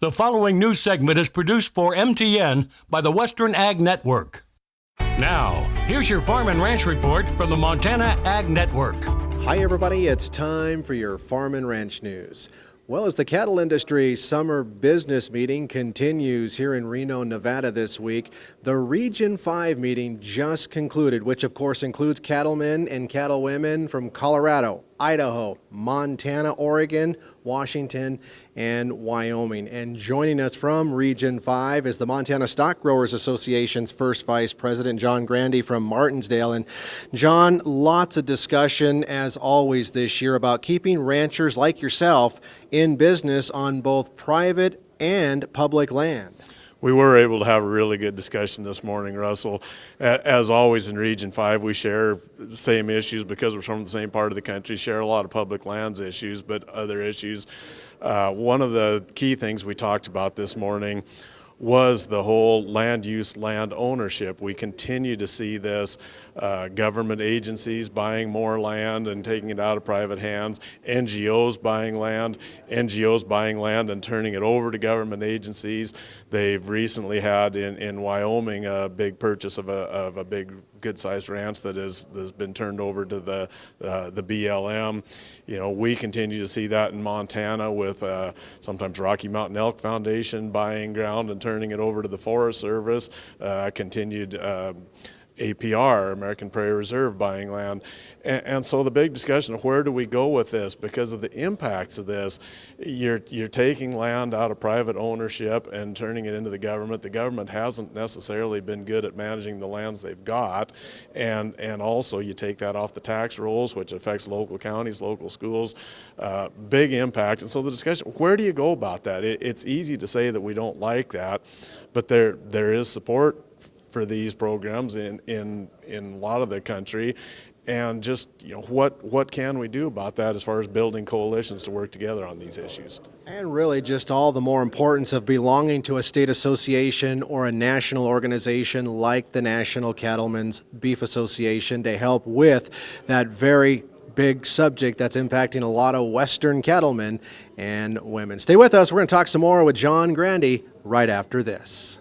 The following news segment is produced for MTN by the Western Ag Network. Now, here's your Farm and Ranch report from the Montana Ag Network. Hi everybody, it's time for your Farm and Ranch news. Well, as the cattle industry summer business meeting continues here in Reno, Nevada this week, the Region 5 meeting just concluded, which of course includes cattlemen and cattlewomen from Colorado, Idaho, Montana, Oregon, Washington, and Wyoming. And joining us from Region 5 is the Montana Stock Growers Association's first Vice President, John Grandy from Martinsdale. And John, lots of discussion as always this year about keeping ranchers like yourself in business on both private and public land. We were able to have a really good discussion this morning, Russell. As always in Region 5, we share the same issues because we're from the same part of the country, share a lot of public lands issues, but other issues. One of the key things we talked about this morning was the whole land use, land ownership. We continue to see this, government agencies buying more land and taking it out of private hands, NGOs buying land and turning it over to government agencies. They've recently had in Wyoming a big purchase of a big good-sized ranch that has been turned over to the BLM. You know, we continue to see that in Montana with sometimes Rocky Mountain Elk Foundation buying ground and turning it over to the Forest Service, continued APR, American Prairie Reserve, buying land. And so the big discussion of where do we go with this, because of the impacts of this, you're taking land out of private ownership and turning it into the government. The government hasn't necessarily been good at managing the lands they've got, and also you take that off the tax rolls, which affects local counties, local schools, big impact. And so the discussion, where do you go about that? It's easy to say that we don't like that, but there is support for these programs in a lot of the country. And just, you know, what can we do about that as far as building coalitions to work together on these issues? And really just all the more importance of belonging to a state association or a national organization like the National Cattlemen's Beef Association to help with that very big subject that's impacting a lot of Western cattlemen and women. Stay with us. We're going to talk some more with John Grandy right after this.